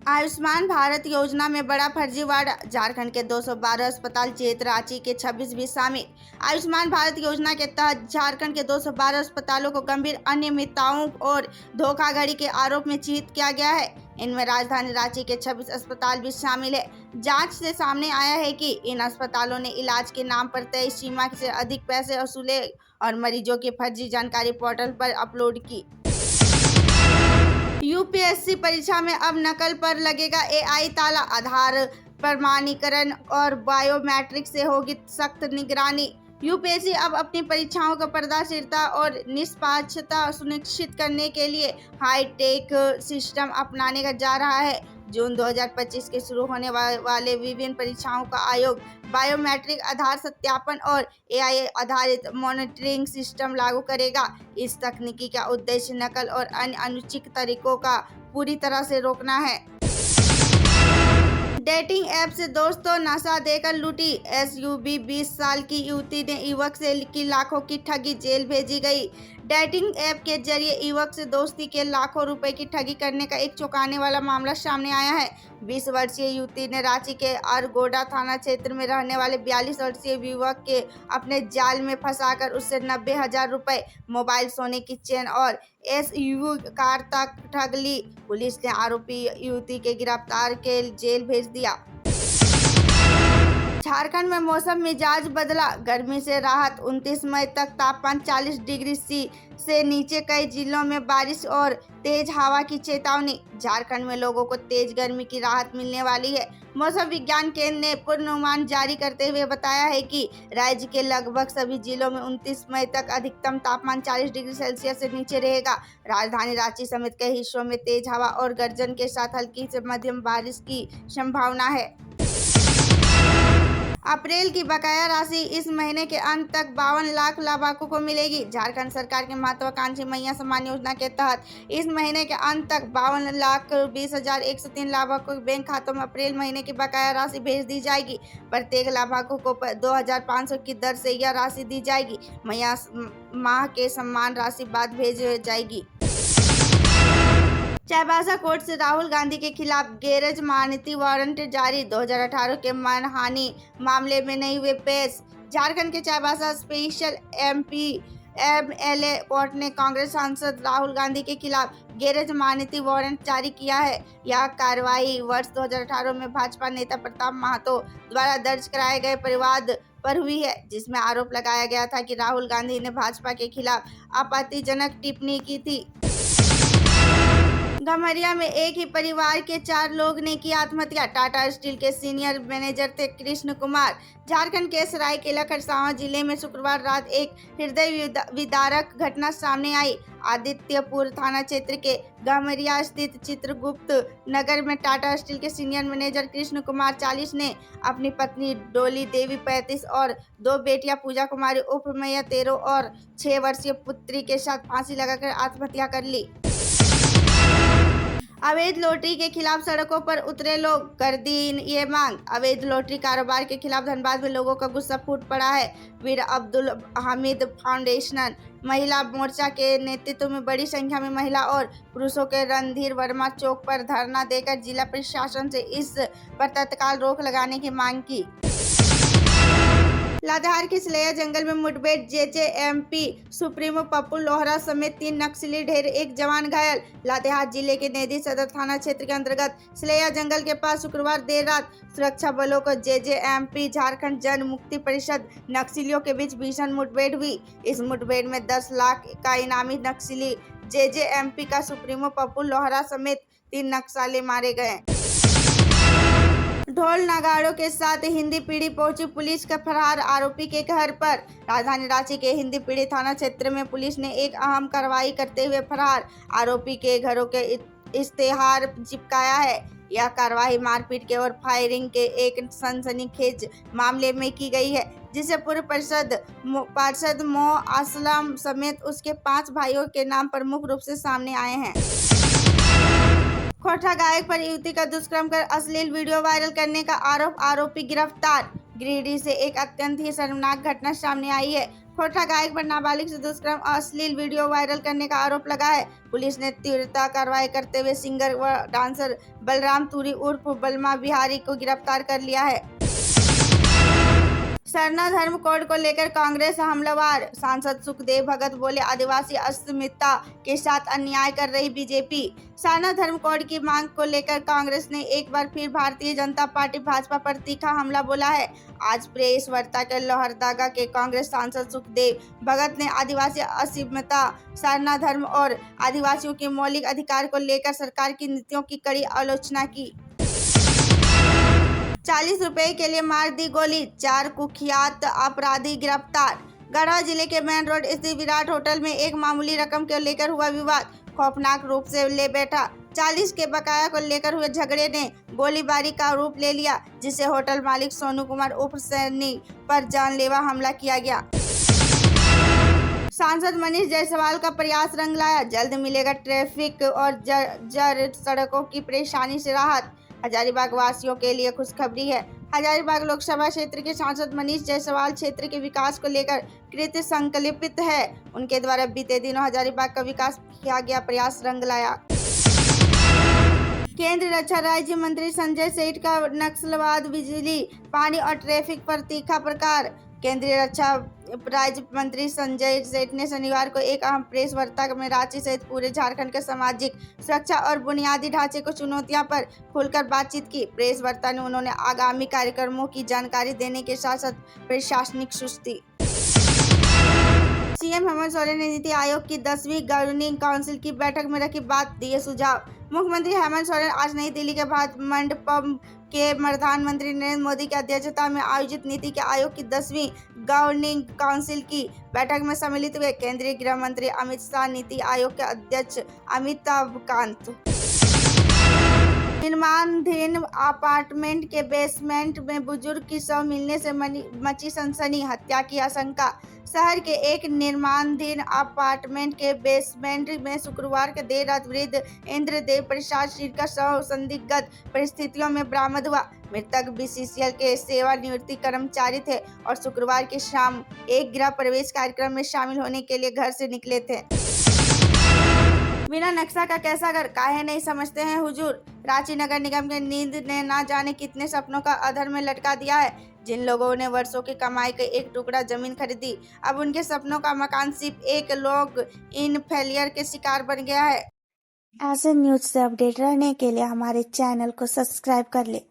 आयुष्मान भारत योजना में बड़ा फर्जीवाड़ा, झारखंड के 212 अस्पताल चेत रांची के 26 भी शामिल। आयुष्मान भारत योजना के तहत झारखंड के 212 अस्पतालों को गंभीर अनियमितताओं और धोखाधड़ी के आरोप में चिन्हित किया गया है। इनमें राजधानी रांची के 26 अस्पताल भी शामिल है। जांच से सामने आया है कि इन अस्पतालों ने इलाज के नाम पर तय सीमा से अधिक पैसे वसूले और मरीजों की फर्जी जानकारी पोर्टल पर अपलोड की। यूपीएससी परीक्षा में अब नकल पर लगेगा एआई ताला, आधार प्रमाणीकरण और बायोमेट्रिक से होगी सख्त निगरानी। यूपीएससी अब अपनी परीक्षाओं का पारदर्शिता और निष्पक्षता सुनिश्चित करने के लिए हाईटेक सिस्टम अपनाने जा रहा है। जून 2025 के शुरू होने वाले विभिन्न परीक्षाओं का आयोग बायोमेट्रिक आधार सत्यापन और एआई आधारित मॉनिटरिंग सिस्टम लागू करेगा। इस तकनीकी का उद्देश्य नकल और अन्य अनुचित तरीकों का पूरी तरह से रोकना है। डेटिंग ऐप से दोस्तों नशा देकर लूटी एसयूवी। 20 साल की युवती ने युवक से की लाखों की ठगी, जेल भेजी गई। डेटिंग ऐप के जरिए युवक से दोस्ती के लाखों रुपए की ठगी करने का एक चौंकाने वाला मामला सामने आया है। 20 वर्षीय युवती ने रांची के अरगोड़ा थाना क्षेत्र में रहने वाले 42 वर्षीय युवक के अपने जाल में फंसाकर उससे 90,000 रुपए, मोबाइल, सोने की चेन और एसयूवी कार तक ठग ली। पुलिस ने आरोपी युवती के गिरफ्तार के जेल भेज दिया। झारखंड में मौसम मिजाज बदला, गर्मी से राहत। 29 मई तक तापमान 40 डिग्री सी से नीचे, कई जिलों में बारिश और तेज हवा की चेतावनी। झारखंड में लोगों को तेज गर्मी की राहत मिलने वाली है। मौसम विज्ञान केंद्र ने पूर्वानुमान जारी करते हुए बताया है कि राज्य के लगभग सभी जिलों में 29 मई तक अधिकतम तापमान 40 डिग्री सेल्सियस से नीचे रहेगा। राजधानी रांची समेत कई हिस्सों में तेज हवा और गर्जन के साथ हल्की से मध्यम बारिश की संभावना है। अप्रैल की बकाया राशि इस महीने के अंत तक 52 लाख लाभुकों को मिलेगी। झारखंड सरकार की महत्वाकांक्षी मैया सम्मान योजना के तहत इस महीने के अंत तक 52,20,103 लाभुकों के बैंक खातों में अप्रैल महीने की बकाया राशि भेज दी जाएगी। प्रत्येक लाभुक को 2,500 की दर से यह राशि दी जाएगी। मैया माह के सम्मान राशि बाद भेज जाएगी। चाईबासा कोर्ट से राहुल गांधी के खिलाफ गैर जमानती वारंट जारी। 2018 के मानहानि मामले में नहीं हुए पेश। झारखंड के चाईबासा स्पेशल एमपी-एमएलए कोर्ट ने कांग्रेस सांसद राहुल गांधी के खिलाफ गैर जमानती वारंट जारी किया है। यह कार्रवाई वर्ष 2018 में भाजपा नेता प्रताप महतो द्वारा दर्ज कराए गए परिवाद पर हुई है, जिसमें आरोप लगाया गया था कि राहुल गांधी ने भाजपा के खिलाफ आपत्तिजनक टिप्पणी की थी। गम्हरिया में एक ही परिवार के 4 लोग ने की आत्महत्या। टाटा स्टील के सीनियर मैनेजर थे कृष्ण कुमार। झारखंड के सरायकेला खरसावां जिले में शुक्रवार रात एक हृदय विदारक घटना सामने आई। आदित्यपुर थाना क्षेत्र के गम्हरिया स्थित चित्रगुप्त नगर में टाटा स्टील के सीनियर मैनेजर कृष्ण कुमार 40 ने अपनी पत्नी डोली देवी 35 और 2 बेटियां पूजा कुमारी उर्फ मैया 13 और 6 वर्षीय पुत्री के साथ फांसी लगाकर आत्महत्या कर ली। अवैध लॉटरी के खिलाफ सड़कों पर उतरे लोग, कर दी ये मांग। अवैध लॉटरी कारोबार के खिलाफ धनबाद में लोगों का गुस्सा फूट पड़ा है। वीर अब्दुल हामिद फाउंडेशन महिला मोर्चा के नेतृत्व में बड़ी संख्या में महिला और पुरुषों के रणधीर वर्मा चौक पर धरना देकर जिला प्रशासन से इस पर तत्काल रोक लगाने की मांग की। लातेहार के सिलैया जंगल में मुठभेड़, जेजेएमपी सुप्रीमो पप्पू लोहरा समेत 3 नक्सली ढेर, 1 जवान घायल। लातेहार जिले के नेदी सदर थाना क्षेत्र के अंतर्गत सिलैया जंगल के पास शुक्रवार देर रात सुरक्षा बलों को जेजेएमपी झारखंड जन मुक्ति परिषद नक्सलियों के बीच भीषण मुठभेड़ हुई। इस मुठभेड़ में 10 लाख का इनामी नक्सली जेजेएमपी का सुप्रीमो पप्पू लोहरा समेत 3 नक्सली मारे गए। ढोल नगाड़ों के साथ हिंदी पीढ़ी पहुंची पुलिस का फरार आरोपी के घर पर। राजधानी रांची के हिंदी पीढ़ी थाना क्षेत्र में पुलिस ने एक अहम कार्रवाई करते हुए फरार आरोपी के घरों के इश्तेहार चिपकाया है। यह कार्रवाई मारपीट के और फायरिंग के एक सनसनीखेज मामले में की गई है, जिसे पूर्व पार्षद मो असलम समेत उसके 5 भाइयों के नाम प्रमुख रूप से सामने आए हैं। खोटा गायक पर युवती का दुष्कर्म कर अश्लील वीडियो वायरल करने का आरोपी गिरफ्तार। गिरिडीह से एक अत्यंत ही शर्मनाक घटना सामने आई है। खोटा गायक पर नाबालिग से दुष्कर्म और अश्लील वीडियो वायरल करने का आरोप लगा है। पुलिस ने तीव्रता कार्रवाई करते हुए सिंगर व डांसर बलराम तुरी उर्फ बलमा बिहारी को गिरफ्तार कर लिया है। सरना धर्म कोड को लेकर कांग्रेस हमलावर, सांसद सुखदेव भगत बोले आदिवासी अस्मिता के साथ अन्याय कर रही बीजेपी। सरना धर्म कोड की मांग को लेकर कांग्रेस ने एक बार फिर भारतीय जनता पार्टी भाजपा पर तीखा हमला बोला है। आज प्रेस वार्ता के लोहरदगा के कांग्रेस सांसद सुखदेव भगत ने आदिवासी अस्मिता, सरना धर्म और आदिवासियों के मौलिक अधिकार को लेकर सरकार की नीतियों की कड़ी आलोचना की। 40 रुपए के लिए मार दी गोली, 4 कुख्यात अपराधी गिरफ्तार। गढ़वा जिले के मेन रोड स्थित विराट होटल में एक मामूली रकम को लेकर हुआ विवाद खौफनाक रूप से ले बैठा। 40 के बकाया को लेकर हुए झगड़े ने गोलीबारी का रूप ले लिया, जिससे होटल मालिक सोनू कुमार उर्फ सैनी पर जानलेवा हमला किया गया। सांसद मनीष जायसवाल का प्रयास रंग लाया, जल्द मिलेगा ट्रैफिक और जर्जर सड़कों की परेशानी से राहत। हजारीबाग वासियों के लिए खुशखबरी है। हजारीबाग लोकसभा क्षेत्र के सांसद मनीष जायसवाल क्षेत्र के विकास को लेकर कृत संकल्पित है। उनके द्वारा बीते दिनों हजारीबाग का विकास किया गया प्रयास रंग लाया। केंद्रीय रक्षा राज्य मंत्री संजय सेठ का नक्सलवाद, बिजली, पानी और ट्रैफिक पर तीखा प्रहार। केंद्रीय रक्षा राज्य मंत्री संजय सेठ ने शनिवार को एक अहम प्रेस वार्ता में रांची सहित पूरे झारखंड के सामाजिक सुरक्षा और बुनियादी ढांचे को चुनौतियों पर खुलकर बातचीत की। प्रेस वार्ता में उन्होंने आगामी कार्यक्रमों की जानकारी देने के साथ साथ प्रशासनिक सुस्ती। सीएम हेमंत सोरेन ने नीति आयोग की 10वीं गवर्निंग काउंसिल की बैठक में रखी बात, दिए सुझाव। मुख्यमंत्री हेमंत सोरेन आज नई दिल्ली के भारत मंडपम के प्रधानमंत्री नरेंद्र मोदी की अध्यक्षता में आयोजित नीति आयोग की 10वीं गवर्निंग काउंसिल की बैठक में सम्मिलित हुए। केंद्रीय गृह मंत्री अमित शाह, नीति आयोग के अध्यक्ष अमिताभ कांत। निर्माणाधीन अपार्टमेंट के बेसमेंट में बुजुर्ग की शव मिलने से मची सनसनी, हत्या की आशंका। शहर के एक निर्माणाधीन अपार्टमेंट के बेसमेंट में शुक्रवार के देर रात वृद्ध इंद्रदेव प्रसाद सिंह का शव संदिग्ध परिस्थितियों में बरामद हुआ। मृतक बीसीसीएल के सेवानिवृत्त कर्मचारी थे और शुक्रवार की शाम एक गृह प्रवेश कार्यक्रम में शामिल होने के लिए घर से निकले थे। बिना नक्शा का कैसा घर, काहे नहीं समझते हैं हुजूर। रांची नगर निगम के नींद ने ना जाने कितने सपनों का अधर में लटका दिया है। जिन लोगों ने वर्षों की कमाई का एक टुकड़ा जमीन खरीदी, अब उनके सपनों का मकान सिर्फ एक लोग इन फेलियर के शिकार बन गया है। ऐसे न्यूज से अपडेट रहने के लिए हमारे चैनल को सब्सक्राइब कर ले।